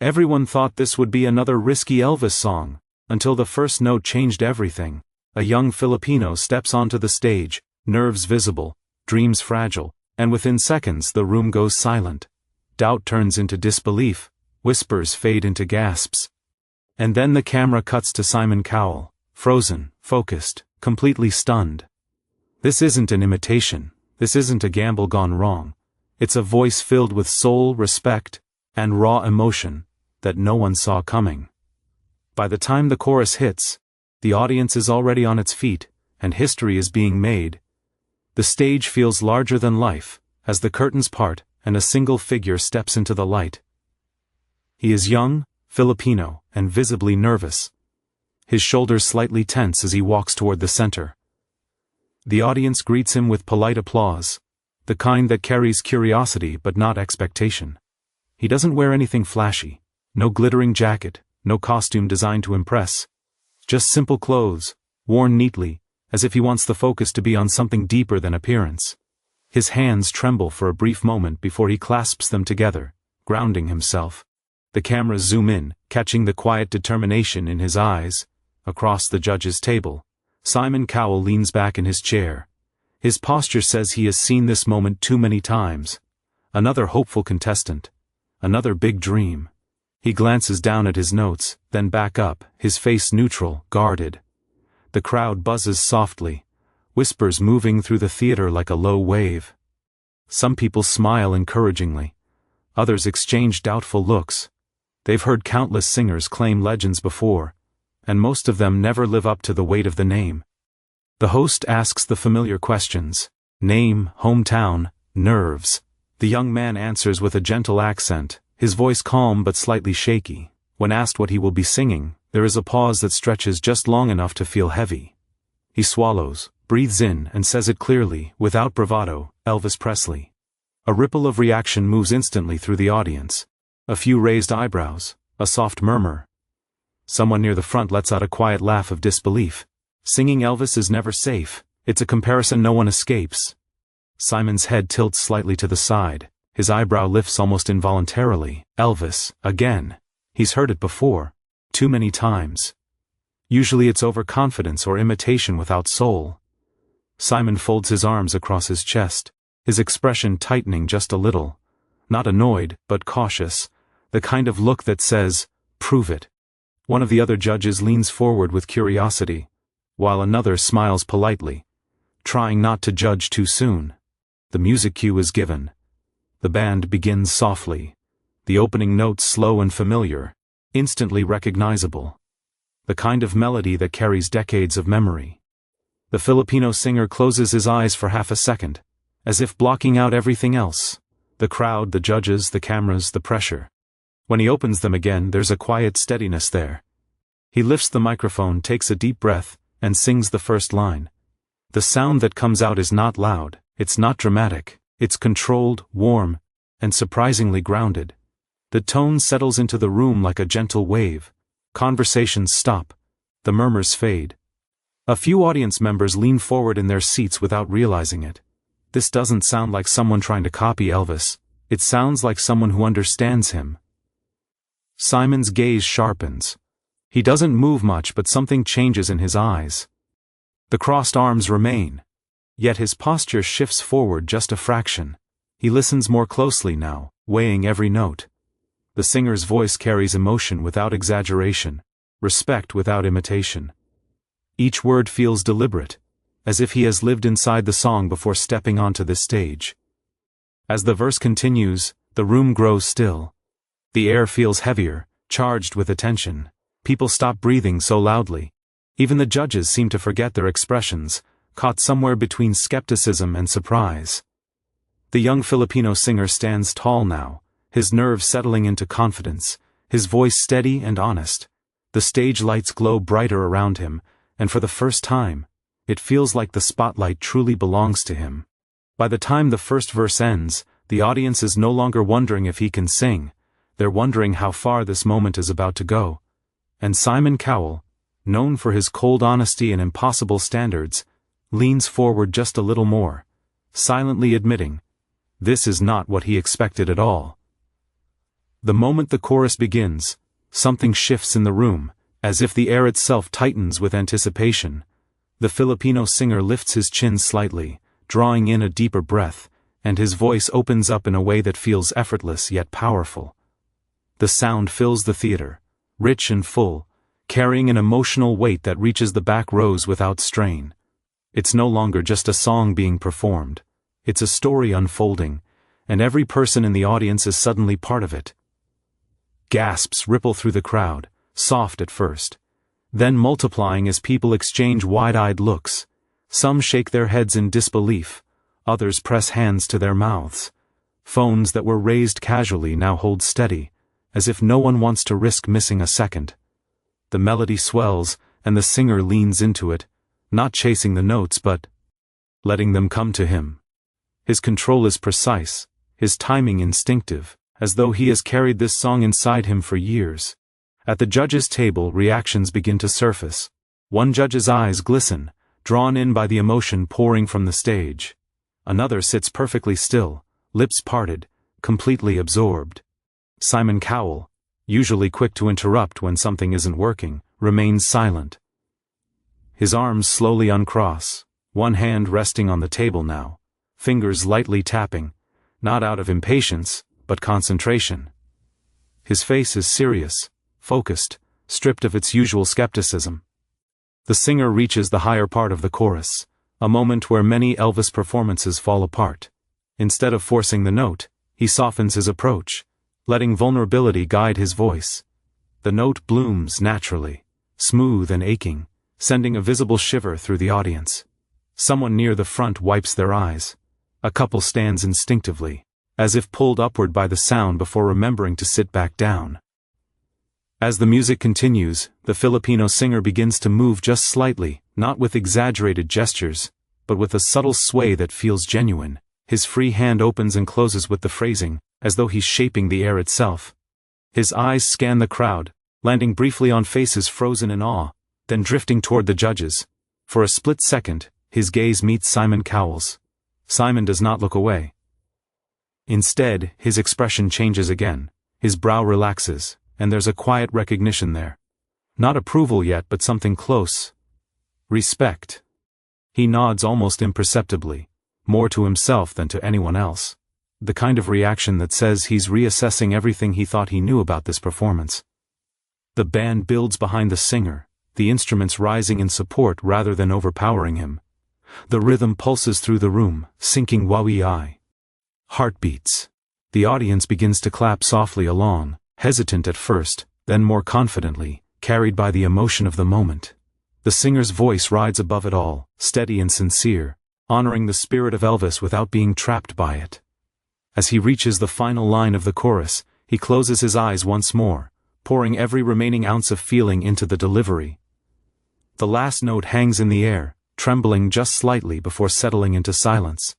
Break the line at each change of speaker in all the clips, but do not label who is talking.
Everyone thought this would be another risky Elvis song, until the first note changed everything. A young Filipino steps onto the stage, nerves visible, dreams fragile, and within seconds the room goes silent. Doubt turns into disbelief, whispers fade into gasps. And then the camera cuts to Simon Cowell, frozen, focused, completely stunned. This isn't an imitation, this isn't a gamble gone wrong. It's a voice filled with soul, respect, and raw emotion that no one saw coming. By the time the chorus hits, the audience is already on its feet, and history is being made. The stage feels larger than life, as the curtains part and a single figure steps into the light. He is young, Filipino, and visibly nervous. His shoulders slightly tense as he walks toward the center. The audience greets him with polite applause, the kind that carries curiosity but not expectation. He doesn't wear anything flashy, no glittering jacket, no costume designed to impress. Just simple clothes, worn neatly, as if he wants the focus to be on something deeper than appearance. His hands tremble for a brief moment before he clasps them together, grounding himself. The cameras zoom in, catching the quiet determination in his eyes. Across the judges' table, Simon Cowell leans back in his chair. His posture says he has seen this moment too many times. Another hopeful contestant. Another big dream. He glances down at his notes, then back up, his face neutral, guarded. The crowd buzzes softly, whispers moving through the theater like a low wave. Some people smile encouragingly. Others exchange doubtful looks. They've heard countless singers claim legends before, and most of them never live up to the weight of the name. The host asks the familiar questions: name, hometown, nerves. The young man answers with a gentle accent, his voice calm but slightly shaky. When asked what he will be singing, there is a pause that stretches just long enough to feel heavy. He swallows, breathes in, and says it clearly, without bravado, Elvis Presley. A ripple of reaction moves instantly through the audience. A few raised eyebrows, a soft murmur. Someone near the front lets out a quiet laugh of disbelief. Singing Elvis is never safe. It's a comparison no one escapes. Simon's head tilts slightly to the side. His eyebrow lifts almost involuntarily. Elvis, again. He's heard it before. Too many times. Usually it's overconfidence or imitation without soul. Simon folds his arms across his chest, his expression tightening just a little. Not annoyed, but cautious. The kind of look that says, "Prove it." One of the other judges leans forward with curiosity, while another smiles politely, trying not to judge too soon. The music cue is given. The band begins softly. The opening notes slow and familiar, instantly recognizable. The kind of melody that carries decades of memory. The Filipino singer closes his eyes for half a second, as if blocking out everything else. The crowd, the judges, the cameras, the pressure. When he opens them again, there's a quiet steadiness there. He lifts the microphone, takes a deep breath, and sings the first line. The sound that comes out is not loud, it's not dramatic, it's controlled, warm, and surprisingly grounded. The tone settles into the room like a gentle wave. Conversations stop. The murmurs fade. A few audience members lean forward in their seats without realizing it. This doesn't sound like someone trying to copy Elvis. It sounds like someone who understands him. Simon's gaze sharpens. He doesn't move much, but something changes in his eyes. The crossed arms remain. Yet his posture shifts forward just a fraction. He listens more closely now, weighing every note. The singer's voice carries emotion without exaggeration, respect without imitation. Each word feels deliberate, as if he has lived inside the song before stepping onto this stage. As the verse continues, the room grows still. The air feels heavier, charged with attention. People stop breathing so loudly. Even the judges seem to forget their expressions, caught somewhere between skepticism and surprise. The young Filipino singer stands tall now, his nerves settling into confidence, his voice steady and honest. The stage lights glow brighter around him, and for the first time, it feels like the spotlight truly belongs to him. By the time the first verse ends, the audience is no longer wondering if he can sing. They're wondering how far this moment is about to go. And Simon Cowell, known for his cold honesty and impossible standards, leans forward just a little more, silently admitting, this is not what he expected at all. The moment the chorus begins, something shifts in the room, as if the air itself tightens with anticipation. The Filipino singer lifts his chin slightly, drawing in a deeper breath, and his voice opens up in a way that feels effortless yet powerful. The sound fills the theater, rich and full, carrying an emotional weight that reaches the back rows without strain. It's no longer just a song being performed. It's a story unfolding, and every person in the audience is suddenly part of it. Gasps ripple through the crowd, soft at first, then multiplying as people exchange wide-eyed looks. Some shake their heads in disbelief, others press hands to their mouths. Phones that were raised casually now hold steady, as if no one wants to risk missing a second. The melody swells, and the singer leans into it, not chasing the notes but letting them come to him. His control is precise, his timing instinctive, as though he has carried this song inside him for years. At the judges' table, reactions begin to surface. One judge's eyes glisten, drawn in by the emotion pouring from the stage. Another sits perfectly still, lips parted, completely absorbed. Simon Cowell, usually quick to interrupt when something isn't working, remains silent. His arms slowly uncross, one hand resting on the table now, fingers lightly tapping, not out of impatience, but concentration. His face is serious, focused, stripped of its usual skepticism. The singer reaches the higher part of the chorus, a moment where many Elvis performances fall apart. Instead of forcing the note, he softens his approach, letting vulnerability guide his voice. The note blooms naturally, smooth and aching, sending a visible shiver through the audience. Someone near the front wipes their eyes. A couple stands instinctively, as if pulled upward by the sound before remembering to sit back down. As the music continues, the Filipino singer begins to move just slightly, not with exaggerated gestures, but with a subtle sway that feels genuine. His free hand opens and closes with the phrasing, as though he's shaping the air itself. His eyes scan the crowd, landing briefly on faces frozen in awe, then drifting toward the judges. For a split second, his gaze meets Simon Cowell's. Simon does not look away. Instead, his expression changes again. His brow relaxes, and there's a quiet recognition there. Not approval yet, but something close. Respect. He nods almost imperceptibly, more to himself than to anyone else. The kind of reaction that says he's reassessing everything he thought he knew about this performance. The band builds behind the singer, the instruments rising in support rather than overpowering him. The rhythm pulses through the room, sinking wawi-ai. Heartbeats. The audience begins to clap softly along, hesitant at first, then more confidently, carried by the emotion of the moment. The singer's voice rides above it all, steady and sincere, honoring the spirit of Elvis without being trapped by it. As he reaches the final line of the chorus, he closes his eyes once more, pouring every remaining ounce of feeling into the delivery. The last note hangs in the air, trembling just slightly before settling into silence.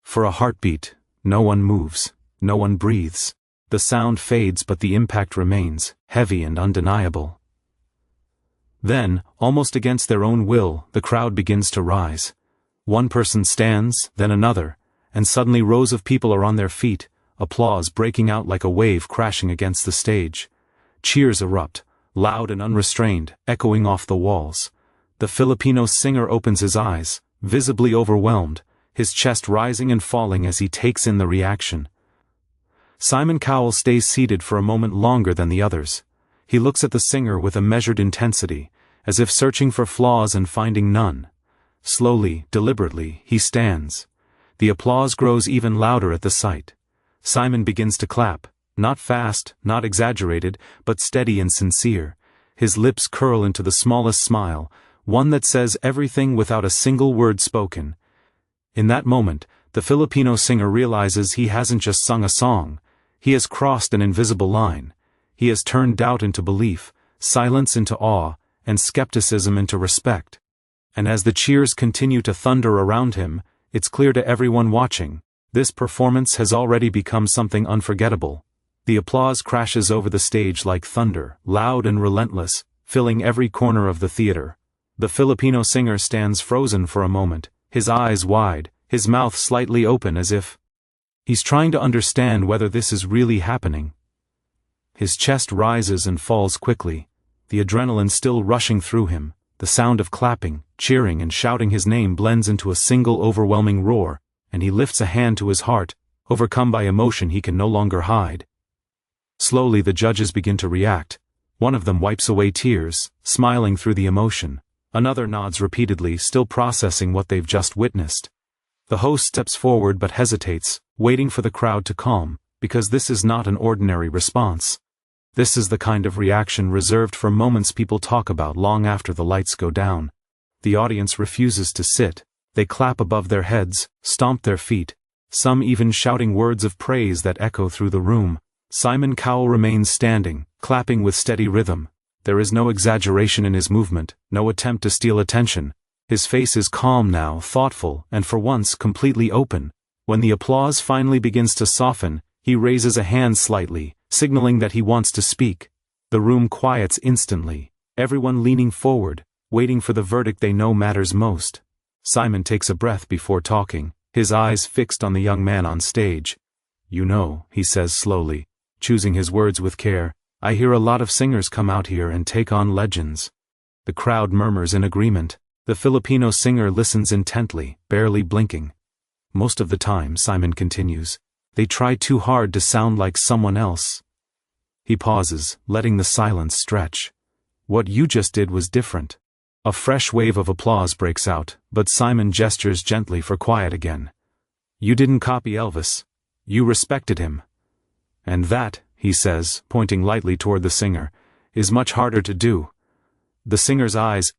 For a heartbeat, no one moves, no one breathes. The sound fades but the impact remains, heavy and undeniable. Then, almost against their own will, the crowd begins to rise. One person stands, then another, and suddenly rows of people are on their feet, applause breaking out like a wave crashing against the stage. Cheers erupt, loud and unrestrained, echoing off the walls. The Filipino singer opens his eyes, visibly overwhelmed, his chest rising and falling as he takes in the reaction. Simon Cowell stays seated for a moment longer than the others. He looks at the singer with a measured intensity, as if searching for flaws and finding none. Slowly, deliberately, he stands. The applause grows even louder at the sight. Simon begins to clap, not fast, not exaggerated, but steady and sincere. His lips curl into the smallest smile, one that says everything without a single word spoken. In that moment, the Filipino singer realizes he hasn't just sung a song. He has crossed an invisible line. He has turned doubt into belief, silence into awe, and skepticism into respect. And as the cheers continue to thunder around him, it's clear to everyone watching, this performance has already become something unforgettable. The applause crashes over the stage like thunder, loud and relentless, filling every corner of the theater. The Filipino singer stands frozen for a moment, his eyes wide, his mouth slightly open as if he's trying to understand whether this is really happening. His chest rises and falls quickly, the adrenaline still rushing through him. The sound of clapping, cheering and shouting his name blends into a single overwhelming roar, and he lifts a hand to his heart, overcome by emotion he can no longer hide. Slowly the judges begin to react. One of them wipes away tears, smiling through the emotion. Another nods repeatedly, still processing what they've just witnessed. The host steps forward but hesitates, waiting for the crowd to calm, because this is not an ordinary response. This is the kind of reaction reserved for moments people talk about long after the lights go down. The audience refuses to sit. They clap above their heads, stomp their feet, some even shouting words of praise that echo through the room. Simon Cowell remains standing, clapping with steady rhythm. There is no exaggeration in his movement, no attempt to steal attention. His face is calm now, thoughtful, and for once completely open. When the applause finally begins to soften, he raises a hand slightly, signaling that he wants to speak. The room quiets instantly, everyone leaning forward, waiting for the verdict they know matters most. Simon takes a breath before talking, his eyes fixed on the young man on stage. "You know," he says slowly, choosing his words with care, "I hear a lot of singers come out here and take on legends." The crowd murmurs in agreement. The Filipino singer listens intently, barely blinking. "Most of the time," Simon continues, "they try too hard to sound like someone else." He pauses, letting the silence stretch. "What you just did was different." A fresh wave of applause breaks out, but Simon gestures gently for quiet again. "You didn't copy Elvis. You respected him. And that," he says, pointing lightly toward the singer, "is much harder to do." The singer's eyes,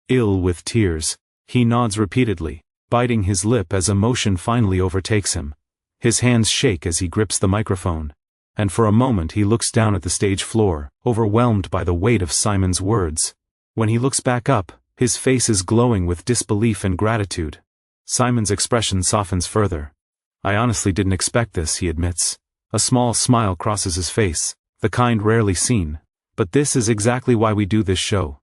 ill with tears. He nods repeatedly, biting his lip as emotion finally overtakes him. His hands shake as he grips the microphone. And for a moment he looks down at the stage floor, overwhelmed by the weight of Simon's words. When he looks back up, his face is glowing with disbelief and gratitude. Simon's expression softens further. "I honestly didn't expect this," he admits. A small smile crosses his face, the kind rarely seen. "But this is exactly why we do this show."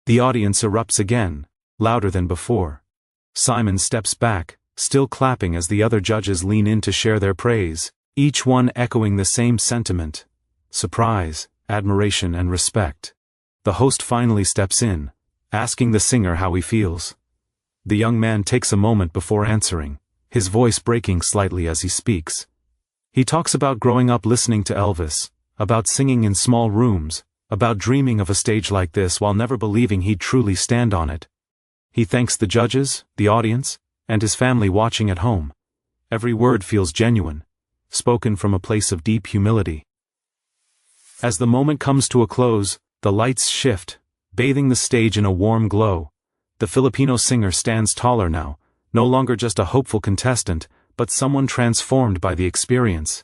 The audience erupts again, louder than before. Simon steps back, still clapping as the other judges lean in to share their praise, each one echoing the same sentiment: surprise, admiration and respect. The host finally steps in, asking the singer how he feels. The young man takes a moment before answering, his voice breaking slightly as he speaks. He talks about growing up listening to Elvis, about singing in small rooms, about dreaming of a stage like this while never believing he'd truly stand on it. He thanks the judges, the audience, and his family watching at home. Every word feels genuine, spoken from a place of deep humility. As the moment comes to a close, the lights shift, bathing the stage in a warm glow. The Filipino singer stands taller now, no longer just a hopeful contestant, but someone transformed by the experience.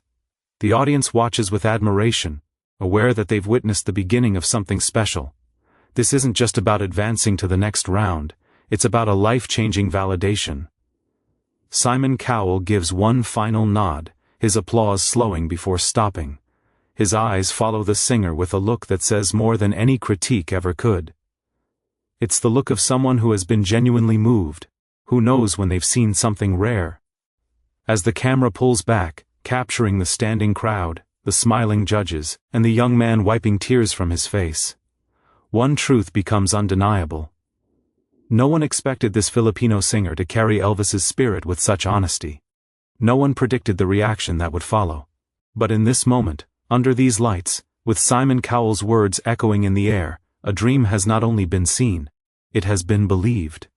The audience watches with admiration, aware that they've witnessed the beginning of something special. This isn't just about advancing to the next round, it's about a life-changing validation. Simon Cowell gives one final nod, his applause slowing before stopping. His eyes follow the singer with a look that says more than any critique ever could. It's the look of someone who has been genuinely moved, who knows when they've seen something rare. As the camera pulls back, capturing the standing crowd, the smiling judges, and the young man wiping tears from his face, one truth becomes undeniable. No one expected this Filipino singer to carry Elvis's spirit with such honesty. No one predicted the reaction that would follow. But in this moment, under these lights, with Simon Cowell's words echoing in the air, a dream has not only been seen, it has been believed.